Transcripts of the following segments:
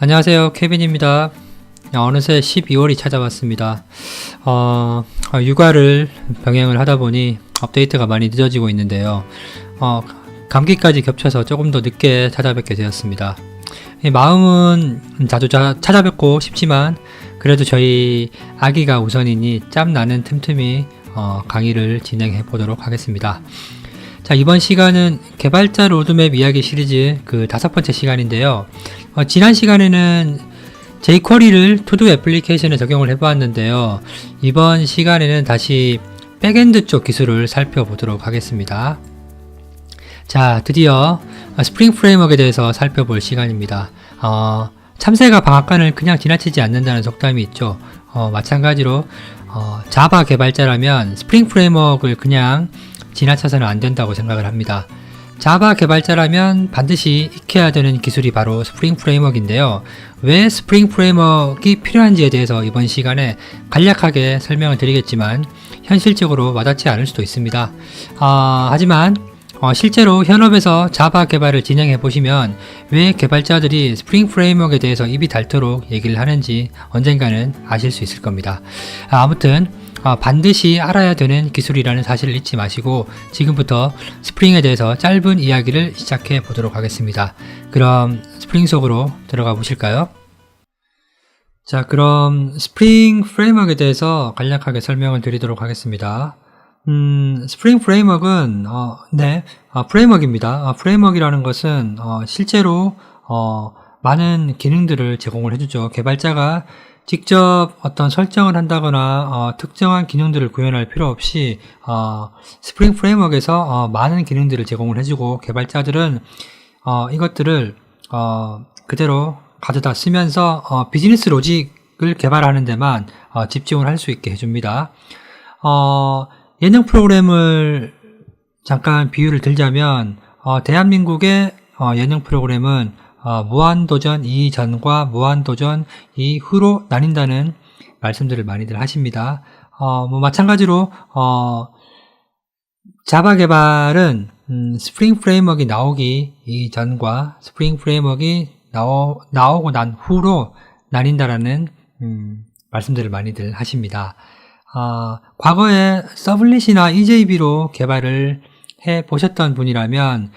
안녕하세요, 케빈입니다. 어느새 12월이 찾아왔습니다. 육아를 병행을 하다 보니 업데이트가 많이 늦어지고 있는데요. 감기까지 겹쳐서 조금 더 늦게 찾아뵙게 되었습니다. 마음은 자주 찾아뵙고 싶지만 그래도 저희 아기가 우선이니 짬나는 틈틈이 강의를 진행해 보도록 하겠습니다. 자, 이번 시간은 개발자 로드맵 이야기 시리즈 그 5번째 시간인데요. 지난 시간에는 jQuery를 투두 애플리케이션에 적용을 해보았는데요. 이번 시간에는 다시 백엔드 쪽 기술을 살펴보도록 하겠습니다. 자, 드디어 스프링 프레임워크에 대해서 살펴볼 시간입니다. 참새가 방앗간을 그냥 지나치지 않는다는 속담이 있죠. 마찬가지로 자바 개발자라면 스프링 프레임워크를 그냥 지나쳐서는 안 된다고 생각을 합니다. 자바 개발자라면 반드시 익혀야 되는 기술이 바로 스프링 프레임워크인데요. 왜 스프링 프레임워크가 필요한지에 대해서 이번 시간에 간략하게 설명을 드리겠지만 현실적으로 와닿지 않을 수도 있습니다. 하지만 실제로 현업에서 자바 개발을 진행해 보시면 왜 개발자들이 스프링 프레임워크에 대해서 입이 닳도록 얘기를 하는지 언젠가는 아실 수 있을 겁니다. 아무튼 반드시 알아야 되는 기술이라는 사실을 잊지 마시고 지금부터 스프링에 대해서 짧은 이야기를 시작해 보도록 하겠습니다. 그럼 스프링 속으로 들어가 보실까요? 자, 그럼 스프링 프레임워크에 대해서 간략하게 설명을 드리도록 하겠습니다. 스프링 프레임워크는 프레임워크입니다. 프레임워크라는 것은 실제로 많은 기능들을 제공을 해주죠. 개발자가 직접 어떤 설정을 한다거나 특정한 기능들을 구현할 필요 없이 스프링 프레임워크에서 많은 기능들을 제공을 해주고 개발자들은 이것들을 그대로 가져다 쓰면서 비즈니스 로직을 개발하는 데만 집중을 할 수 있게 해줍니다. 예능 프로그램을 잠깐 비유를 들자면 대한민국의 예능 프로그램은 무한도전 이전과 무한도전 이후로 나뉜다는 말씀들을 많이들 하십니다. 마찬가지로 자바 개발은 스프링 프레임워크가 나오기 이전과 스프링 프레임워크가 나오고 난 후로 나뉜다라는 말씀들을 많이들 하십니다. 과거에 서블릿이나 EJB로 개발을 해 보셨던 분이라면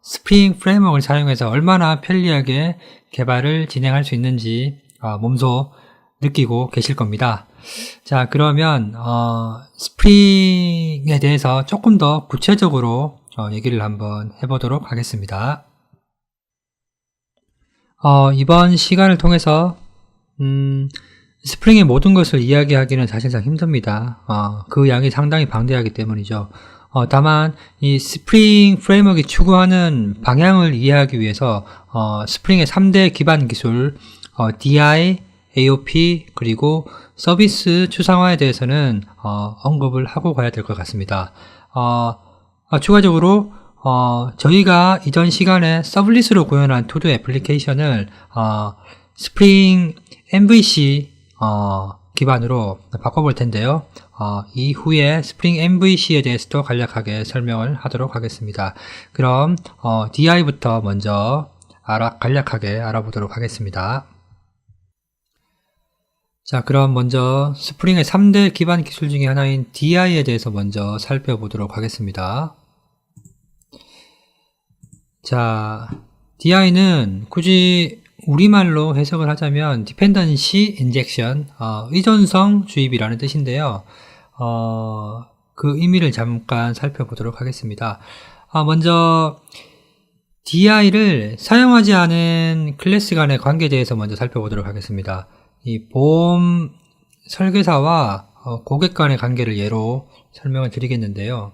스프링 프레임워크를 사용해서 얼마나 편리하게 개발을 진행할 수 있는지 몸소 느끼고 계실 겁니다. 자, 그러면 스프링에 대해서 조금 더 구체적으로 얘기를 한번 해보도록 하겠습니다. 이번 시간을 통해서 스프링의 모든 것을 이야기하기는 사실상 힘듭니다. 그 양이 상당히 방대하기 때문이죠. 다만 이 스프링 프레임워크가 추구하는 방향을 이해하기 위해서 스프링의 3대 기반 기술 DI, AOP 그리고 서비스 추상화에 대해서는 언급을 하고 가야 될 것 같습니다. 추가적으로 저희가 이전 시간에 서블릿으로 구현한 투두 애플리케이션을 스프링 MVC 기반으로 바꿔볼 텐데요. 이후에 스프링 MVC에 대해서도 간략하게 설명을 하도록 하겠습니다. 그럼 DI부터 먼저 간략하게 알아보도록 하겠습니다. 자, 그럼 먼저 스프링의 3대 기반 기술 중에 하나인 DI에 대해서 먼저 살펴보도록 하겠습니다. 자, DI는 굳이 우리말로 해석을 하자면 Dependency Injection, 의존성 주입이라는 뜻인데요. 그 의미를 잠깐 살펴보도록 하겠습니다. 먼저 DI를 사용하지 않은 클래스 간의 관계에 대해서 먼저 살펴보도록 하겠습니다. 이 보험 설계사와 고객 간의 관계를 예로 설명을 드리겠는데요.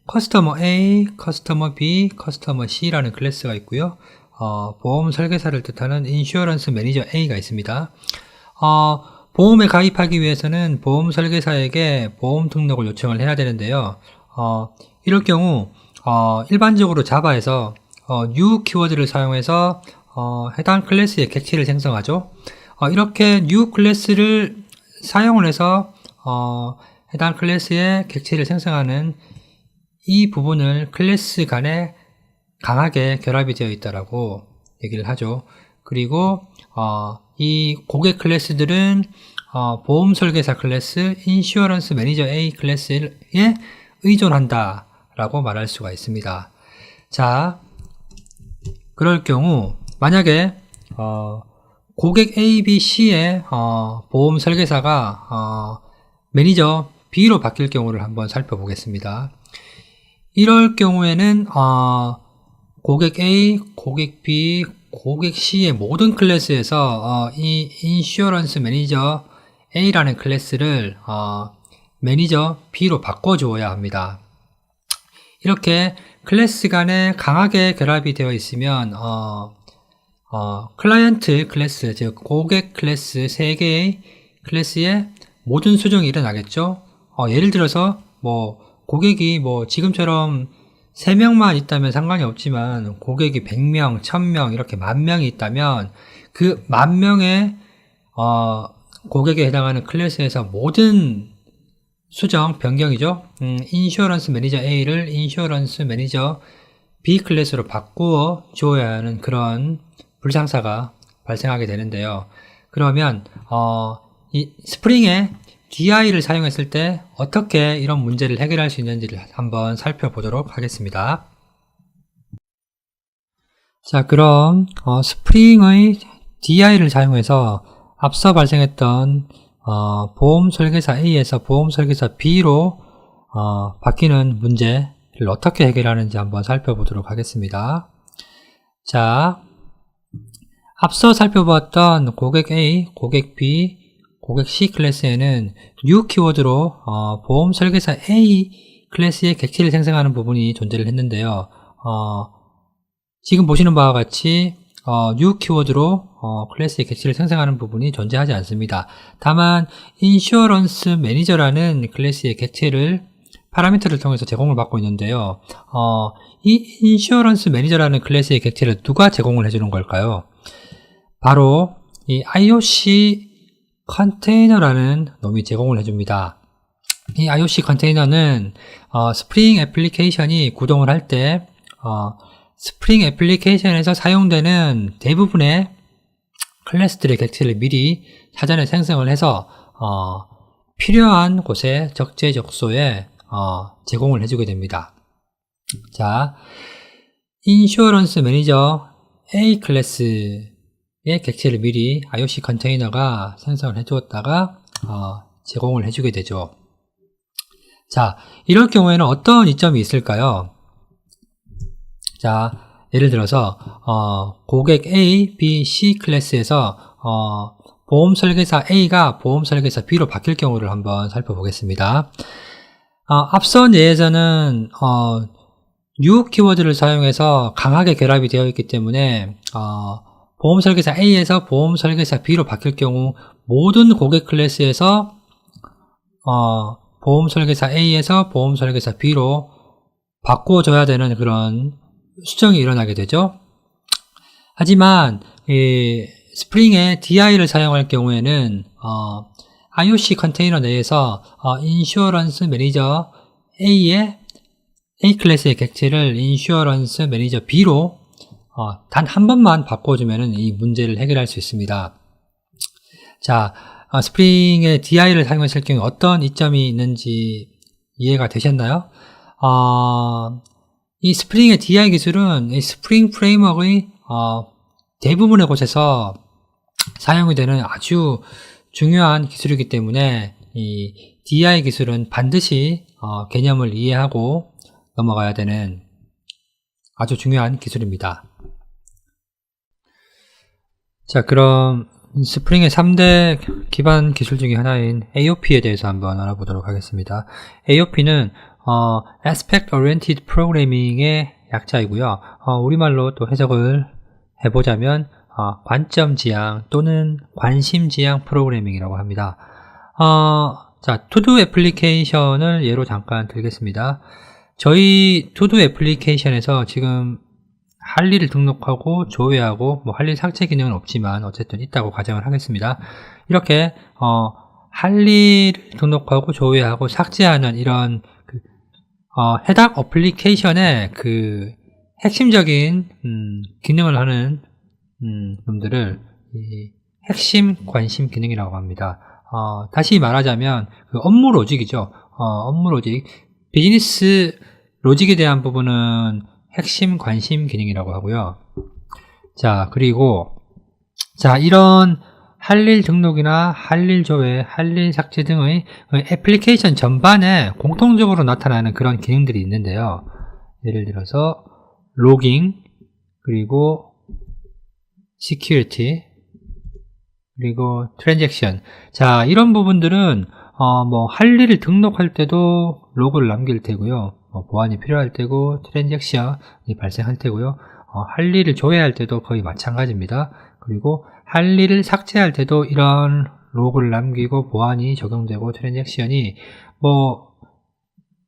커스터머 A, 커스터머 B, 커스터머 C라는 클래스가 있고요. 보험 설계사를 뜻하는 인슈어런스 매니저 A가 있습니다. 보험에 가입하기 위해서는 보험 설계사에게 보험 등록을 요청을 해야 되는데요. 이럴 경우 일반적으로 자바에서 new 키워드를 사용해서 해당 클래스의 객체를 생성하죠. 이렇게 new 클래스를 사용을 해서 해당 클래스의 객체를 생성하는 이 부분을 클래스 간에 강하게 결합이 되어 있다라고 얘기를 하죠. 그리고 이 고객 클래스들은 보험 설계사 클래스, 인슈어런스 매니저 A 클래스에 의존한다 라고 말할 수가 있습니다. 자, 그럴 경우 만약에 고객 A, B, C의 보험 설계사가 매니저 B로 바뀔 경우를 한번 살펴보겠습니다. 이럴 경우에는 고객 A, 고객 B, 고객 C의 모든 클래스에서 이 인슈어런스 매니저 A라는 클래스를 매니저 B로 바꿔주어야 합니다. 이렇게 클래스 간에 강하게 결합이 되어 있으면 클라이언트 클래스, 즉 고객 클래스 3개의 클래스에 모든 수정이 일어나겠죠. 예를 들어서 고객이 지금처럼 3명만 있다면 상관이 없지만 고객이 100명, 1000명 이렇게 10,000명이 있다면 그 10,000명의 고객에 해당하는 클래스에서 모든 수정, 변경이죠. 인슈어런스 매니저 A를 인슈어런스 매니저 B 클래스로 바꾸어 주어야 하는 그런 불상사가 발생하게 되는데요. 그러면 이 스프링의 DI를 사용했을 때 어떻게 이런 문제를 해결할 수 있는지를 한번 살펴보도록 하겠습니다. 자, 그럼 스프링의 DI를 사용해서 앞서 발생했던 보험 설계사 A에서 보험 설계사 B로 바뀌는 문제를 어떻게 해결하는지 한번 살펴보도록 하겠습니다. 자, 앞서 살펴보았던 고객 A, 고객 B, 고객 C 클래스에는 new 키워드로 보험 설계사 A 클래스의 객체를 생성하는 부분이 존재를 했는데요. 지금 보시는 바와 같이 new 키워드로 클래스의 객체를 생성하는 부분이 존재하지 않습니다. 다만 인슈어런스 매니저라는 클래스의 객체를 파라미터를 통해서 제공을 받고 있는데요. 이 인슈어런스 매니저라는 클래스의 객체를 누가 제공을 해주는 걸까요? 바로 이 IOC 컨테이너라는 놈이 제공을 해줍니다. 이 IOC 컨테이너는 스프링 애플리케이션이 구동을 할 때 스프링 애플리케이션에서 사용되는 대부분의 클래스들의 객체를 미리 사전에 생성을 해서 필요한 곳에 적재적소에 제공을 해주게 됩니다. 자, 인슈어런스 매니저 A 클래스의 객체를 미리 IOC 컨테이너가 생성을 해주었다가 제공을 해주게 되죠. 자, 이럴 경우에는 어떤 이점이 있을까요? 자, 예를 들어서 고객 A, B, C 클래스에서 보험 설계사 A가 보험 설계사 B로 바뀔 경우를 한번 살펴보겠습니다. 앞선 예에서는 new 키워드를 사용해서 강하게 결합이 되어 있기 때문에 보험 설계사 A에서 보험 설계사 B로 바뀔 경우 모든 고객 클래스에서 보험 설계사 A에서 보험 설계사 B로 바꿔줘야 되는 그런 수정이 일어나게 되죠. 하지만 스프링의 DI를 사용할 경우에는 IOC 컨테이너 내에서 인슈어런스 매니저 A의 A 클래스의 객체를 인슈어런스 매니저 B로 단 한 번만 바꿔주면 이 문제를 해결할 수 있습니다. 자, 스프링의 DI를 사용했을 경우 어떤 이점이 있는지 이해가 되셨나요? 이 스프링의 DI 기술은 이 스프링 프레임워크의 대부분의 곳에서 사용이 되는 아주 중요한 기술이기 때문에 이 DI 기술은 반드시 개념을 이해하고 넘어가야 되는 아주 중요한 기술입니다. 자, 그럼 스프링의 3대 기반 기술 중에 하나인 AOP에 대해서 한번 알아보도록 하겠습니다. AOP는 Aspect Oriented Programming의 약자이고요. 우리말로 또 해석을 해보자면 관점 지향 또는 관심 지향 프로그래밍이라고 합니다. 자, 투두 애플리케이션을 예로 잠깐 들겠습니다. 저희 투두 애플리케이션에서 지금 할 일을 등록하고 조회하고 할 일 삭제 기능은 없지만 어쨌든 있다고 가정을 하겠습니다. 이렇게 할 일을 등록하고 조회하고 삭제하는 이런 해당 어플리케이션의 그 핵심적인 기능을 하는 놈들을 이 핵심 관심 기능이라고 합니다. 다시 말하자면 그 업무 로직이죠. 업무 로직, 비즈니스 로직에 대한 부분은 핵심 관심 기능이라고 하고요. 자, 그리고 이런 할일 등록이나 할일 조회, 할일 삭제 등의 애플리케이션 전반에 공통적으로 나타나는 그런 기능들이 있는데요. 예를 들어서 로깅, 그리고 시큐리티, 그리고 트랜잭션. 자, 이런 부분들은 할 일을 등록할 때도 로그를 남길 테고요. 보안이 필요할 때고 트랜잭션이 발생할 테고요. 할 일을 조회할 때도 거의 마찬가지입니다. 그리고 할 일을 삭제할 때도 이런 로그를 남기고 보안이 적용되고 트랜잭션이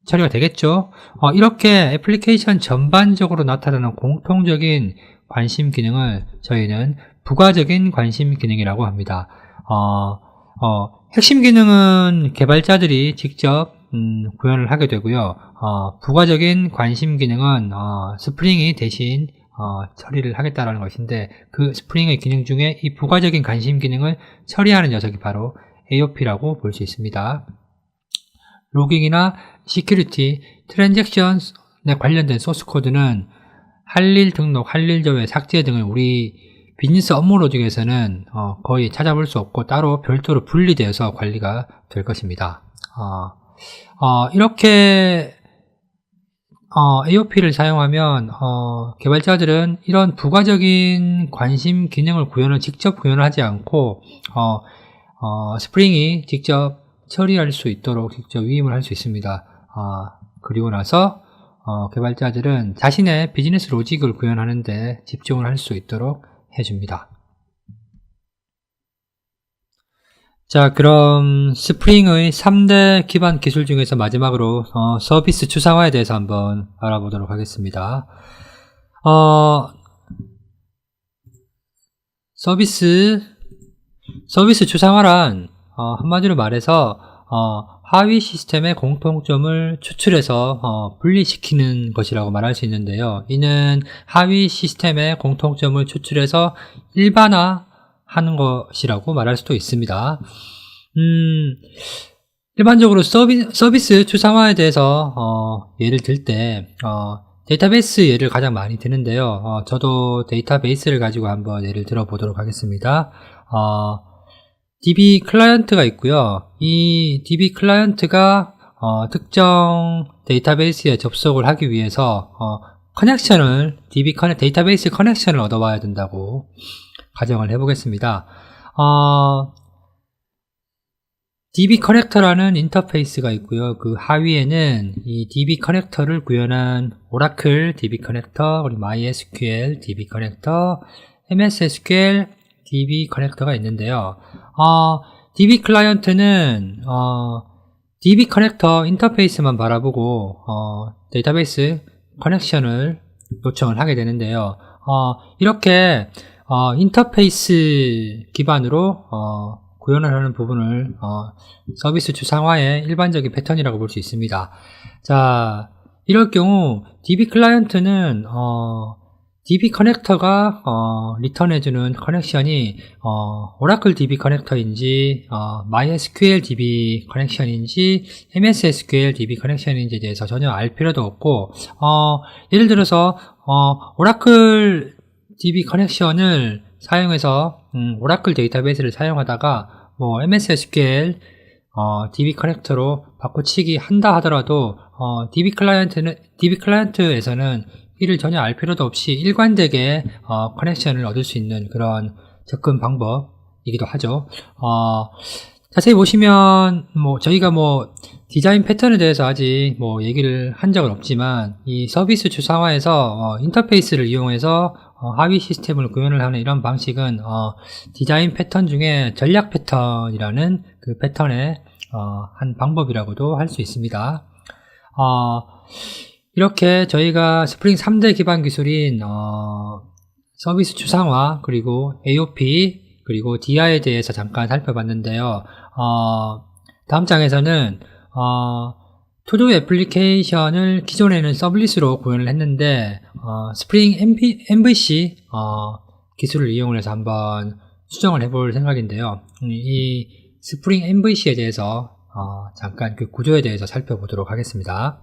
처리가 되겠죠. 이렇게 애플리케이션 전반적으로 나타나는 공통적인 관심 기능을 저희는 부가적인 관심 기능이라고 합니다. 핵심 기능은 개발자들이 직접 구현을 하게 되고요. 부가적인 관심 기능은 스프링이 대신 처리를 하겠다라는 것인데, 그 스프링의 기능 중에 이 부가적인 관심 기능을 처리하는 녀석이 바로 AOP라고 볼 수 있습니다. 로깅이나 시큐리티, 트랜잭션에 관련된 소스 코드는 할일 등록, 할일 조회, 삭제 등을 우리 비즈니스 업무 로직에서는 거의 찾아볼 수 없고 따로 별도로 분리되어서 관리가 될 것입니다. 이렇게 AOP를 사용하면 개발자들은 이런 부가적인 관심 기능을 직접 구현을 하지 않고 스프링이 직접 처리할 수 있도록 직접 위임을 할 수 있습니다. 그리고 나서 개발자들은 자신의 비즈니스 로직을 구현하는데 집중을 할 수 있도록 해줍니다. 자, 그럼 스프링의 3대 기반 기술 중에서 마지막으로 서비스 추상화에 대해서 한번 알아보도록 하겠습니다. 서비스 추상화란 한마디로 말해서 하위 시스템의 공통점을 추출해서 분리시키는 것이라고 말할 수 있는데요. 이는 하위 시스템의 공통점을 추출해서 일반화하는 것이라고 말할 수도 있습니다. 일반적으로 서비스 추상화에 대해서 예를 들 때 데이터베이스 예를 가장 많이 드는데요. 저도 데이터베이스를 가지고 한번 예를 들어보도록 하겠습니다. DB 클라이언트가 있고요. 이 DB 클라이언트가 특정 데이터베이스에 접속을 하기 위해서 데이터베이스 커넥션을 얻어와야 된다고 가정을 해보겠습니다. DB 커넥터라는 인터페이스가 있고요. 그 하위에는 이 DB 커넥터를 구현한 오라클 DB 커넥터, 그리고 MySQL DB 커넥터, MS SQL DB 커넥터가 있는데요. DB 클라이언트는 DB 커넥터 인터페이스만 바라보고 데이터베이스 커넥션을 요청을 하게 되는데요. 이렇게 인터페이스 기반으로 구현을 하는 부분을 서비스 추상화의 일반적인 패턴이라고 볼 수 있습니다. 자, 이럴 경우 DB 클라이언트는 DB 커넥터가 리턴해주는 커넥션이 오라클 DB 커넥터인지 MySQL DB 커넥션인지 MS SQL DB 커넥션인지에 대해서 전혀 알 필요도 없고 예를 들어서 오라클 DB 커넥션을 사용해서 오라클 데이터베이스를 사용하다가 MS SQL DB 커넥터로 바꿔치기 한다 하더라도 DB 클라이언트에서는 이를 전혀 알 필요도 없이 일관되게 커넥션을 얻을 수 있는 그런 접근 방법이기도 하죠. 자세히 보시면 저희가 디자인 패턴에 대해서 아직 얘기를 한 적은 없지만 이 서비스 추상화에서 인터페이스를 이용해서 하위 시스템을 구현을 하는 이런 방식은 디자인 패턴 중에 전략 패턴이라는 그 패턴의 한 방법이라고도 할 수 있습니다. 이렇게 저희가 스프링 3대 기반 기술인 서비스 추상화, 그리고 AOP, 그리고 DI에 대해서 잠깐 살펴봤는데요. 다음 장에서는 투두 애플리케이션을 기존에는 서블릿으로 구현을 했는데 스프링 MVC 기술을 이용해서 한번 수정을 해볼 생각인데요. 이 스프링 MVC에 대해서 잠깐 그 구조에 대해서 살펴보도록 하겠습니다.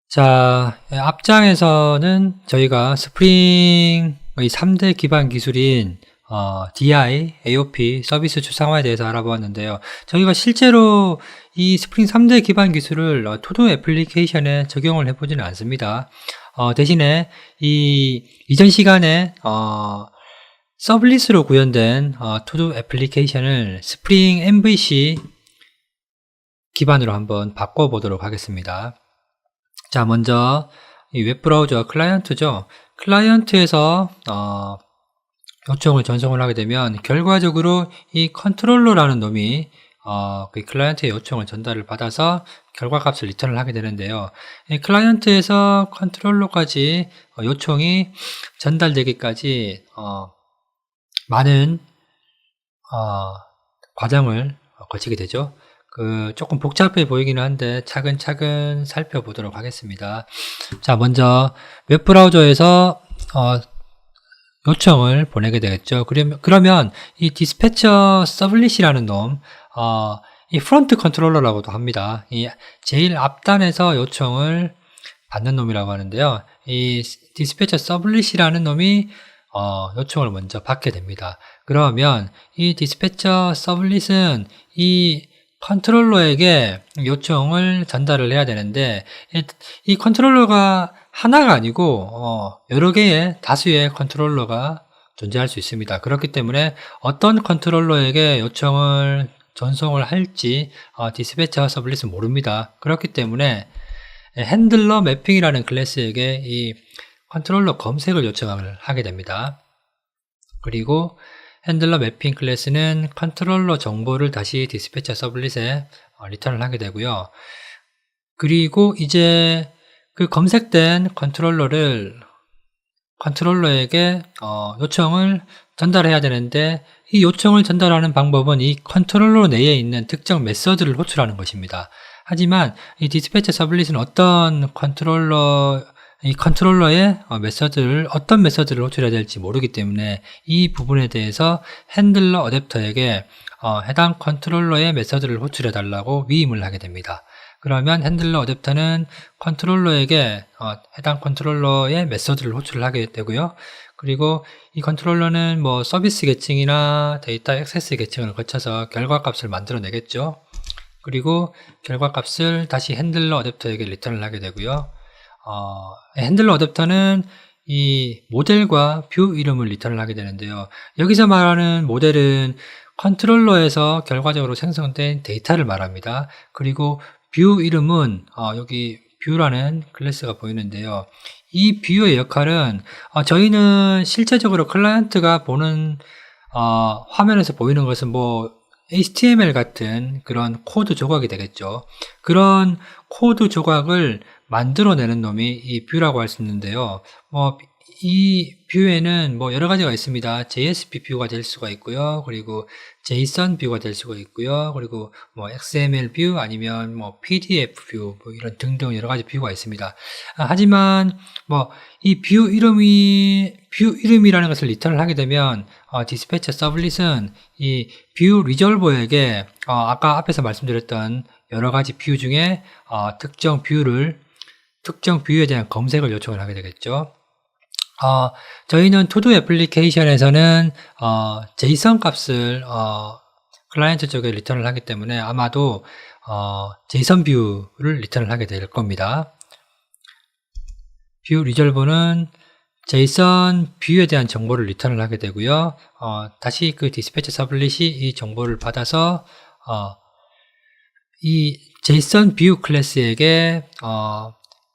자, 앞장에서는 저희가 스프링의 3대 기반 기술인 DI, AOP, 서비스 추상화에 대해서 알아보았는데요. 저희가 실제로 이 스프링 3대 기반 기술을 투두 애플리케이션에 적용을 해보지는 않습니다. 대신에 이전 시간에 서블릿으로 구현된 투두 애플리케이션을 스프링 MVC 기반으로 한번 바꿔보도록 하겠습니다. 자, 먼저 이 웹브라우저 클라이언트죠. 클라이언트에서 요청을 전송을 하게 되면 결과적으로 이 컨트롤러라는 놈이 그 클라이언트의 요청을 전달을 받아서 결과값을 리턴을 하게 되는데요. 이 클라이언트에서 컨트롤러까지 요청이 전달되기까지 많은 과정을 거치게 되죠. 조금 복잡해 보이기는 한데 차근차근 살펴보도록 하겠습니다. 자, 먼저 웹브라우저에서 요청을 보내게 되겠죠. 그러면 이 디스패처 서블릿이라는 놈, 이 프론트 컨트롤러라고도 합니다. 이 제일 앞단에서 요청을 받는 놈이라고 하는데요. 이 디스패처 서블릿이라는 놈이 요청을 먼저 받게 됩니다. 그러면 이 디스패처 서블릿은 이 컨트롤러에게 요청을 전달을 해야 되는데, 이 컨트롤러가 하나가 아니고 여러 개의 다수의 컨트롤러가 존재할 수 있습니다. 그렇기 때문에 어떤 컨트롤러에게 요청을 전송을 할지 디스패처 서블릿은 모릅니다. 그렇기 때문에 핸들러 매핑이라는 클래스에게 이 컨트롤러 검색을 요청을 하게 됩니다. 그리고 핸들러 매핑 클래스는 컨트롤러 정보를 다시 디스패처 서블릿에 리턴을 하게 되고요. 그리고 이제 그 검색된 컨트롤러에게 요청을 전달해야 되는데, 이 요청을 전달하는 방법은 이 컨트롤러 내에 있는 특정 메서드를 호출하는 것입니다. 하지만 이 디스패처 서블릿은 이 컨트롤러의 어떤 메서드를 호출해야 될지 모르기 때문에 이 부분에 대해서 핸들러 어댑터에게 해당 컨트롤러의 메서드를 호출해 달라고 위임을 하게 됩니다. 그러면 핸들러 어댑터는 컨트롤러에게 해당 컨트롤러의 메서드를 호출을 하게 되고요. 그리고 이 컨트롤러는 뭐 서비스 계층이나 데이터 액세스 계층을 거쳐서 결과값을 만들어내겠죠. 그리고 결과값을 다시 핸들러 어댑터에게 리턴을 하게 되고요. 핸들러 어댑터는 이 모델과 뷰 이름을 리턴을 하게 되는데요. 여기서 말하는 모델은 컨트롤러에서 결과적으로 생성된 데이터를 말합니다. 그리고 뷰 이름은 여기 뷰라는 클래스가 보이는데요. 이 뷰의 역할은 저희는 실제적으로 클라이언트가 보는 화면에서 보이는 것은 뭐 HTML 같은 그런 코드 조각이 되겠죠. 그런 코드 조각을 만들어내는 놈이 이 뷰라고 할 수 있는데요. 이 뷰에는 뭐 여러 가지가 있습니다. JSP 뷰가 될 수가 있고요. 그리고 JSON 뷰가 될 수가 있고요. 그리고 뭐 XML 뷰 아니면 뭐 PDF 뷰 뭐 이런 등등 여러 가지 뷰가 있습니다. 하지만 뭐 이 뷰 이름이라는 것을 리턴을 하게 되면 디스패처 서블릿은 이 뷰 리졸버에게 아까 앞에서 말씀드렸던 여러 가지 뷰 중에 특정 뷰에 대한 검색을 요청을 하게 되겠죠. 저희는 투두 애플리케이션에서는 JSON 값을 클라이언트 쪽에 리턴을 하기 때문에 아마도 JSON 뷰를 리턴을 하게 될 겁니다. 뷰 리졸버는 JSON 뷰에 대한 정보를 리턴을 하게 되고요. 다시 그 디스패처 서블릿이 이 정보를 받아서 이 JSON 뷰 클래스에게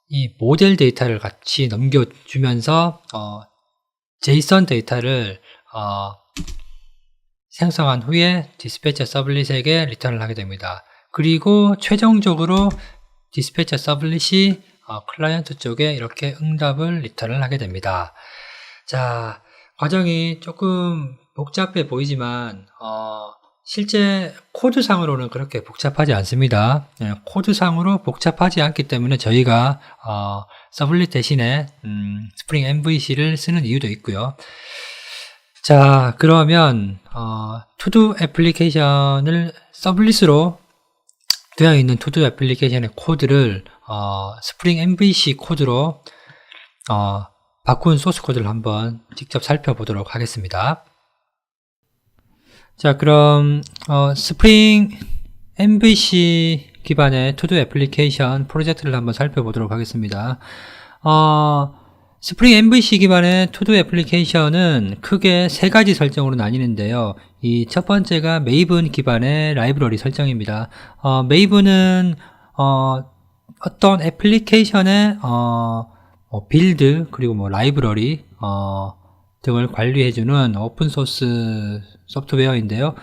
이 모델 데이터를 같이 넘겨주면서 JSON 데이터를 생성한 후에 디스패처 서블릿에게 리턴을 하게 됩니다. 그리고 최종적으로 디스패처 서블릿이 클라이언트 쪽에 이렇게 응답을 리턴을 하게 됩니다. 자, 과정이 조금 복잡해 보이지만 실제 코드상으로는 그렇게 복잡하지 않습니다. 코드상으로 복잡하지 않기 때문에 저희가 서블릿 대신에 스프링 MVC를 쓰는 이유도 있고요. 자, 그러면 투두 애플리케이션을 서블릿으로 되어 있는 투두 애플리케이션의 코드를 스프링 MVC 코드로 바꾼 소스 코드를 한번 직접 살펴보도록 하겠습니다. 자, 그럼 스프링 MVC 기반의 투두 애플리케이션 프로젝트를 한번 살펴보도록 하겠습니다. 스프링 MVC 기반의 투두 애플리케이션은 크게 세 가지 설정으로 나뉘는데요. 이 첫 번째가 메이븐 기반의 라이브러리 설정입니다. 메이븐은 어떤 애플리케이션의 빌드 그리고 라이브러리 등을 관리해주는 오픈소스 소프트웨어인데요.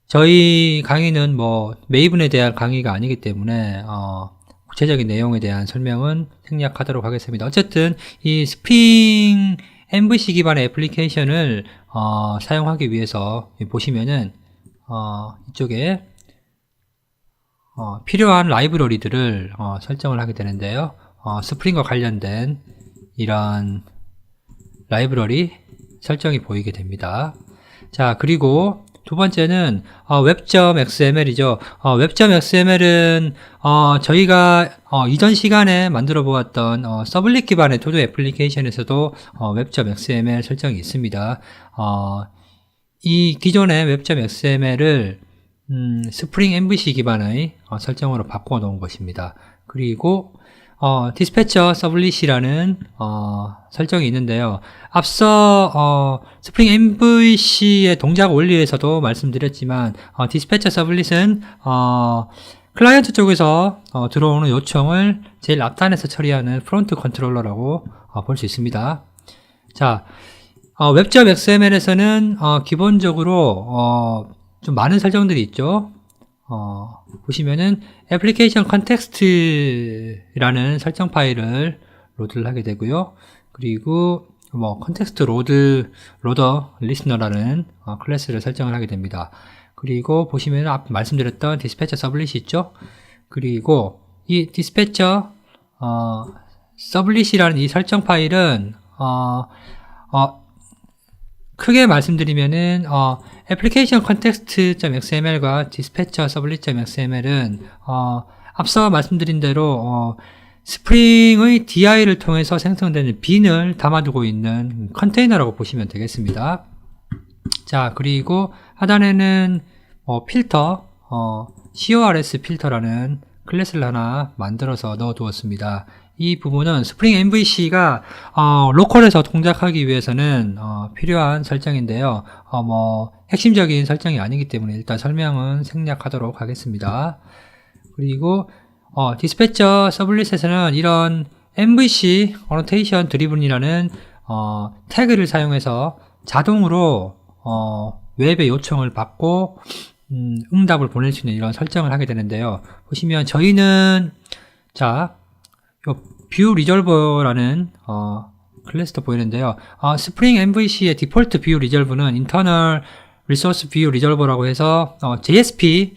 저희 강의는 메이븐에 대한 강의가 아니기 때문에 구체적인 내용에 대한 설명은 생략하도록 하겠습니다. 어쨌든 이 스프링 MVC 기반의 애플리케이션을 사용하기 위해서 보시면은 이쪽에 필요한 라이브러리들을 설정을 하게 되는데요. 스프링과 관련된 이런 라이브러리 설정이 보이게 됩니다. 자, 그리고 두 번째는 web.xml이죠. web.xml은 저희가 이전 시간에 만들어 보았던 서블릿 기반의 투두 애플리케이션에서도 web.xml 설정이 있습니다. 이 기존의 web.xml을 스프링 MVC 기반의 설정으로 바꿔 놓은 것입니다. 그리고 디스패처 서블릿이라는 설정이 있는데요. 앞서 스프링 MVC의 동작 원리에서도 말씀드렸지만 디스패처 서블릿은 클라이언트 쪽에서 들어오는 요청을 제일 앞단에서 처리하는 프론트 컨트롤러라고 볼 수 있습니다. 자, web.xml에서는 기본적으로 좀 많은 설정들이 있죠. 보시면은 애플리케이션 컨텍스트라는 설정 파일을 로드를 하게 되고요. 그리고 컨텍스트 로더 리스너라는 클래스를 설정을 하게 됩니다. 그리고 보시면 앞 말씀드렸던 디스패처 서블릿이 있죠. 그리고 이 디스패처 서블릿이라는 이 설정 파일은 크게 말씀드리면은 application context.xml과 dispatcher sublit.xml은 앞서 말씀드린 대로 스프링의 DI를 통해서 생성되는 빈을 담아두고 있는 컨테이너라고 보시면 되겠습니다. 자, 그리고 하단에는 필터 CORS 필터라는 클래스를 하나 만들어서 넣어 두었습니다. 이 부분은 스프링 MVC가 로컬에서 동작하기 위해서는 필요한 설정인데요. 핵심적인 설정이 아니기 때문에 일단 설명은 생략하도록 하겠습니다. 그리고 디스패처 서블릿에서는 이런 MVC 어노테이션 드리븐이라는 태그를 사용해서 자동으로 웹의 요청을 받고 응답을 보낼 수 있는 이런 설정을 하게 되는데요. 보시면 저희는 요 뷰 리졸버라는 클래스도 보이는데요. 스프링 MVC의 디폴트 뷰 리졸버는 인터널 리소스 뷰 리졸버라고 해서 JSP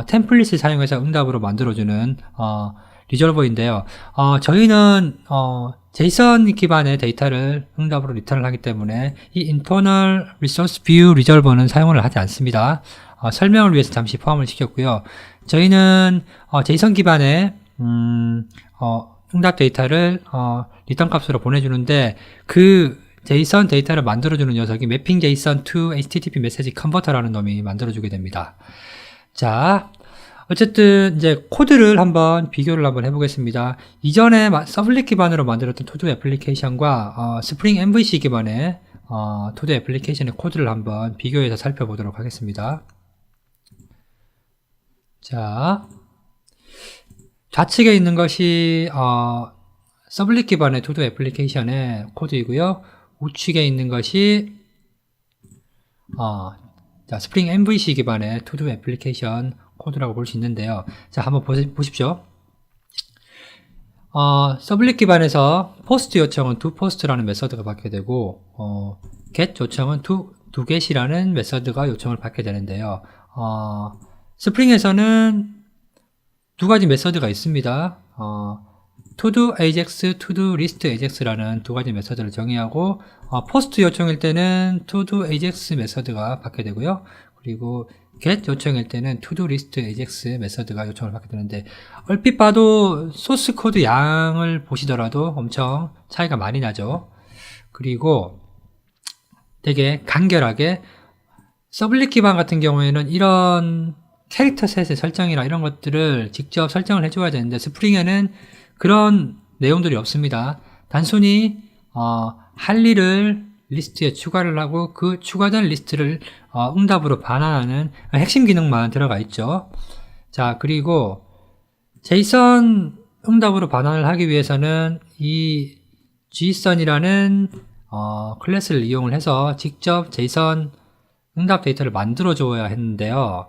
템플릿을 사용해서 응답으로 만들어주는 리졸버인데요. 저희는 JSON 기반의 데이터를 응답으로 리턴을 하기 때문에 이 internal resource view resolver는 사용을 하지 않습니다. 설명을 위해서 잠시 포함을 시켰고요. 저희는 JSON 기반의 응답 데이터를 리턴 값으로 보내주는데 그 JSON 데이터를 만들어주는 녀석이 mapping JSON to HTTP 메시지 컨버터라는 놈이 만들어주게 됩니다. 자, 어쨌든 이제 코드를 한번 비교를 한번 해보겠습니다. 이전에 서블릿 기반으로 만들었던 투두 애플리케이션과 스프링 MVC 기반의 투두 애플리케이션의 코드를 한번 비교해서 살펴보도록 하겠습니다. 자, 좌측에 있는 것이 서블릿 기반의 투두 애플리케이션의 코드이고요. 우측에 있는 것이 스프링 MVC 기반의 투두 애플리케이션 코드라고 볼 수 있는데요. 자, 한번 보십시오. 서블릿 기반에서 포스트 요청은 toPost라는 메서드가 받게 되고 get 요청은 get이라는 메서드가 요청을 받게 되는데요. 스프링에서는 두 가지 메서드가 있습니다. todo ajax, todo list ajax라는 두 가지 메서드를 정의하고 post 요청일 때는 todo ajax 메서드가 받게 되고요. 그리고 get 요청일 때는 todo list ajax 메서드가 요청을 받게 되는데, 얼핏 봐도 소스 코드 양을 보시더라도 엄청 차이가 많이 나죠. 그리고 되게 간결하게 서블릿 기반 같은 경우에는 이런 캐릭터 셋의 설정이나 이런 것들을 직접 설정을 해줘야 되는데, 스프링에는 그런 내용들이 없습니다. 단순히 할 일을 리스트에 추가를 하고 그 추가된 리스트를 응답으로 반환하는 핵심 기능만 들어가 있죠. 자, 그리고 JSON 응답으로 반환을 하기 위해서는 이 JSON이라는 클래스를 이용을 해서 직접 JSON 응답 데이터를 만들어 줘야 했는데요.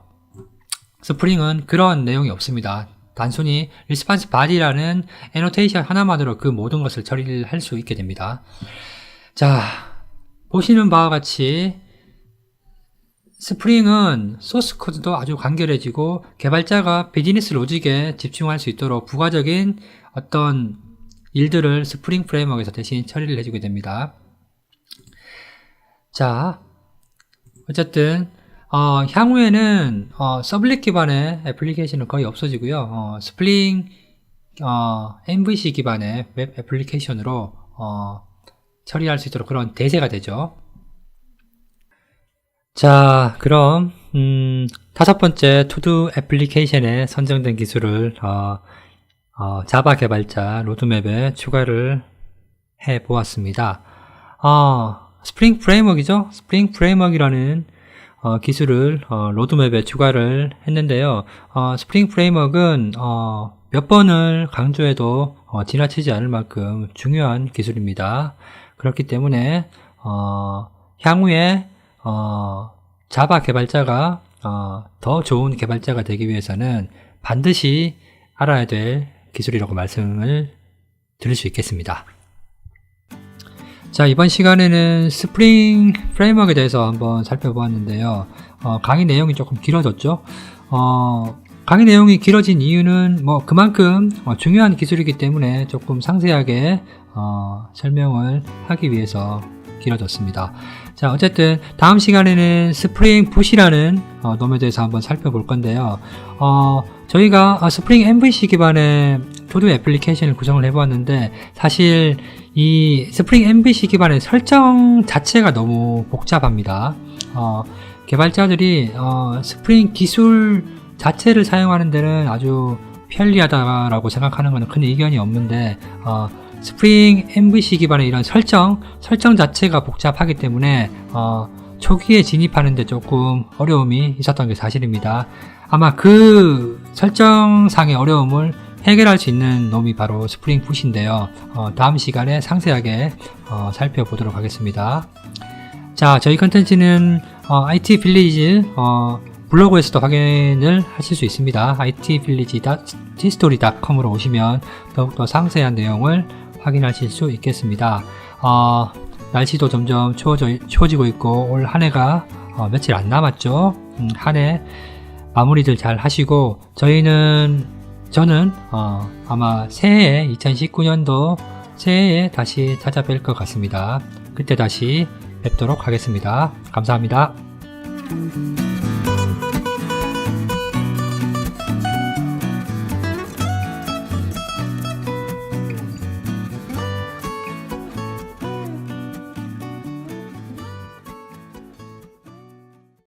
스프링은 그런 내용이 없습니다. 단순히 response body라는 애노테이션 하나만으로 그 모든 것을 처리를 할 수 있게 됩니다. 자, 보시는 바와 같이 스프링은 소스 코드도 아주 간결해지고 개발자가 비즈니스 로직에 집중할 수 있도록 부가적인 어떤 일들을 스프링 프레임워크에서 대신 처리를 해주게 됩니다. 자, 어쨌든 향후에는 서블릿 기반의 애플리케이션은 거의 없어지고요. 스프링 MVC 기반의 웹 애플리케이션으로 처리할 수 있도록 그런 대세가 되죠. 자, 그럼 다섯 번째 투두 애플리케이션에 선정된 기술을 자바 개발자 로드맵에 추가를 해 보았습니다. 스프링 프레임워크이죠. 스프링 프레임워크라는 기술을 로드맵에 추가를 했는데요. 스프링 프레임워크는 몇 번을 강조해도 지나치지 않을 만큼 중요한 기술입니다. 그렇기 때문에 향후에 자바 개발자가 더 좋은 개발자가 되기 위해서는 반드시 알아야 될 기술이라고 말씀을 드릴 수 있겠습니다. 자, 이번 시간에는 스프링 프레임워크에 대해서 한번 살펴보았는데요. 강의 내용이 조금 길어졌죠. 강의 내용이 길어진 이유는 그만큼 중요한 기술이기 때문에 조금 상세하게 설명을 하기 위해서 길어졌습니다. 자, 어쨌든 다음 시간에는 스프링 붓이라는 놈에 대해서 한번 살펴볼 건데요. 저희가 스프링 MVC 기반의 투두 애플리케이션을 구성을 해보았는데, 사실 이 스프링 MVC 기반의 설정 자체가 너무 복잡합니다. 개발자들이 스프링 기술 자체를 사용하는 데는 아주 편리하다라고 생각하는 것은 큰 의견이 없는데, 스프링 MVC 기반의 이런 설정 자체가 복잡하기 때문에 초기에 진입하는데 조금 어려움이 있었던 게 사실입니다. 아마 그 설정상의 어려움을 해결할 수 있는 놈이 바로 스프링 붓인데요. 다음 시간에 상세하게 살펴보도록 하겠습니다. 자, 저희 컨텐츠는 IT 빌리지 블로그에서도 확인을 하실 수 있습니다. itvillage.tstory.com으로 오시면 더욱더 상세한 내용을 확인하실 수 있겠습니다. 날씨도 점점 추워지고 있고 올 한 해가 며칠 안 남았죠. 한 해 마무리들 잘 하시고, 저는 아마 새해에 2019년도 새해에 다시 찾아뵐 것 같습니다. 그때 다시 뵙도록 하겠습니다. 감사합니다.